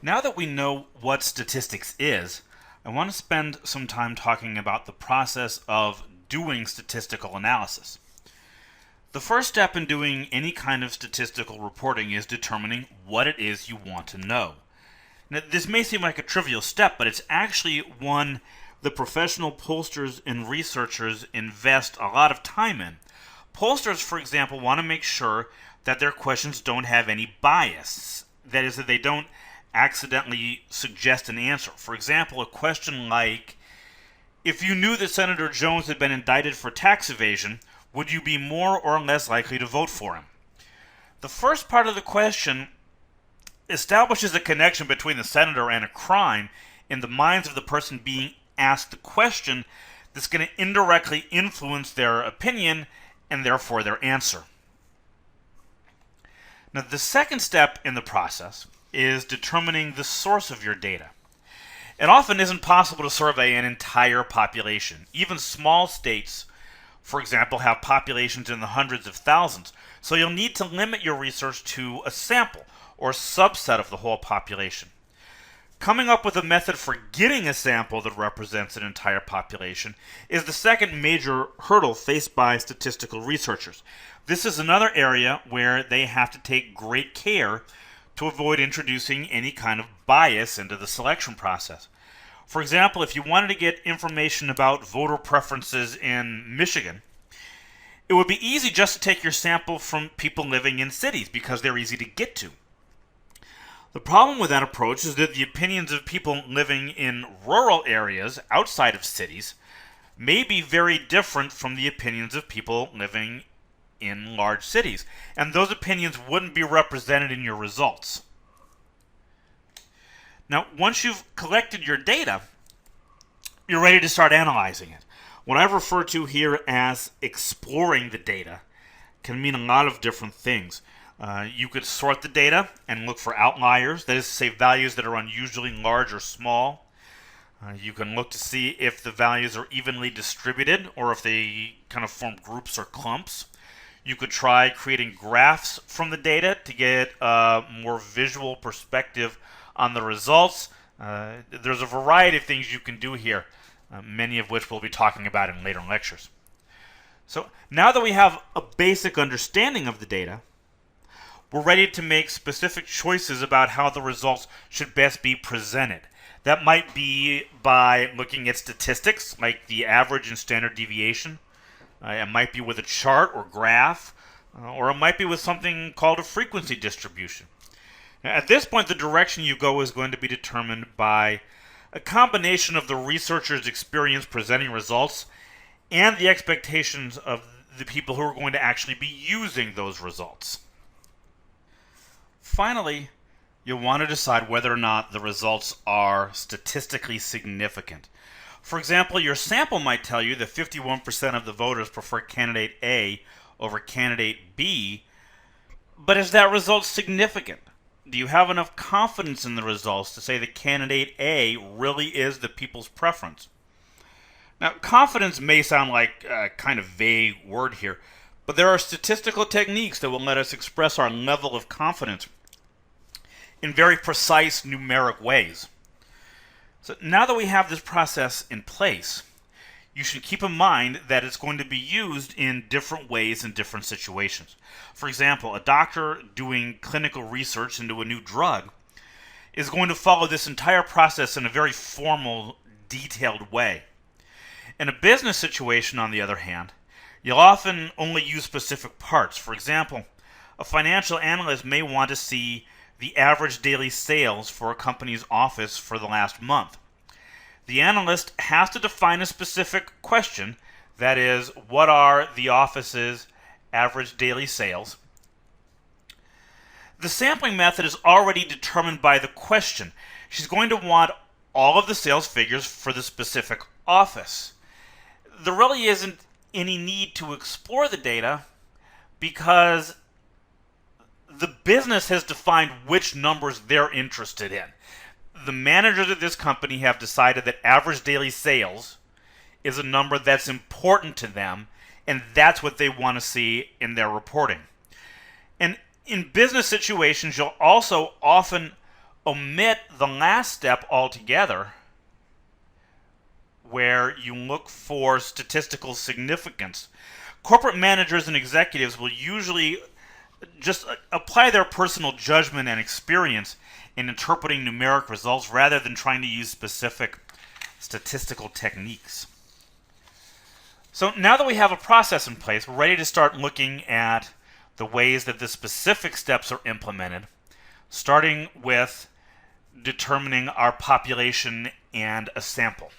Now that we know what statistics is, I want to spend some time talking about the process of doing statistical analysis. The first step in doing any kind of statistical reporting is determining what it is you want to know. Now, this may seem like a trivial step, but it's actually one the professional pollsters and researchers invest a lot of time in. Pollsters, for example, want to make sure that their questions don't have any bias. That is, that they don't accidentally suggest an answer. For example, a question like, if you knew that Senator Jones had been indicted for tax evasion, would you be more or less likely to vote for him? The first part of the question establishes a connection between the senator and a crime in the minds of the person being asked the question that's going to indirectly influence their opinion and therefore their answer. Now, the second step in the process is determining the source of your data. It often isn't possible to survey an entire population. Even small states, for example, have populations in the hundreds of thousands, so you'll need to limit your research to a sample or subset of the whole population. Coming up with a method for getting a sample that represents an entire population is the second major hurdle faced by statistical researchers. This is another area where they have to take great care to avoid introducing any kind of bias into the selection process. For example, if you wanted to get information about voter preferences in Michigan, it would be easy just to take your sample from people living in cities because they're easy to get to. The problem with that approach is that the opinions of people living in rural areas outside of cities may be very different from the opinions of people living in large cities, and those opinions wouldn't be represented in your results. Now, once you've collected your data, you're ready to start analyzing it. What I've referred to here as exploring the data can mean a lot of different things. You could sort the data and look for outliers, that is to say values that are unusually large or small. You can look to see if the values are evenly distributed or if they kind of form groups or clumps. You could try creating graphs from the data to get a more visual perspective on the results. There's a variety of things you can do here, many of which we'll be talking about in later lectures. So now that we have a basic understanding of the data, we're ready to make specific choices about how the results should best be presented. That might be by looking at statistics, like the average and standard deviation. It might be with a chart or graph, or it might be with something called a frequency distribution. Now, at this point, the direction you go is going to be determined by a combination of the researcher's experience presenting results and the expectations of the people who are going to actually be using those results. Finally, you'll want to decide whether or not the results are statistically significant. For example, your sample might tell you that 51% of the voters prefer candidate A over candidate B, but is that result significant? Do you have enough confidence in the results to say that candidate A really is the people's preference? Now, confidence may sound like a kind of vague word here, but there are statistical techniques that will let us express our level of confidence in very precise numeric ways. So now that we have this process in place, you should keep in mind that it's going to be used in different ways in different situations. For example, a doctor doing clinical research into a new drug is going to follow this entire process in a very formal, detailed way. In a business situation, on the other hand, you'll often only use specific parts. For example, a financial analyst may want to see the average daily sales for a company's office for the last month. The analyst has to define a specific question, that is, what are the office's average daily sales? The sampling method is already determined by the question. She's going to want all of the sales figures for the specific office. There really isn't any need to explore the data because the business has defined which numbers they're interested in. The managers of this company have decided that average daily sales is a number that's important to them, and that's what they want to see in their reporting. And in business situations, you'll also often omit the last step altogether, where you look for statistical significance. Corporate managers and executives will usually just apply their personal judgment and experience in interpreting numeric results rather than trying to use specific statistical techniques. So now that we have a process in place, we're ready to start looking at the ways that the specific steps are implemented, starting with determining our population and a sample.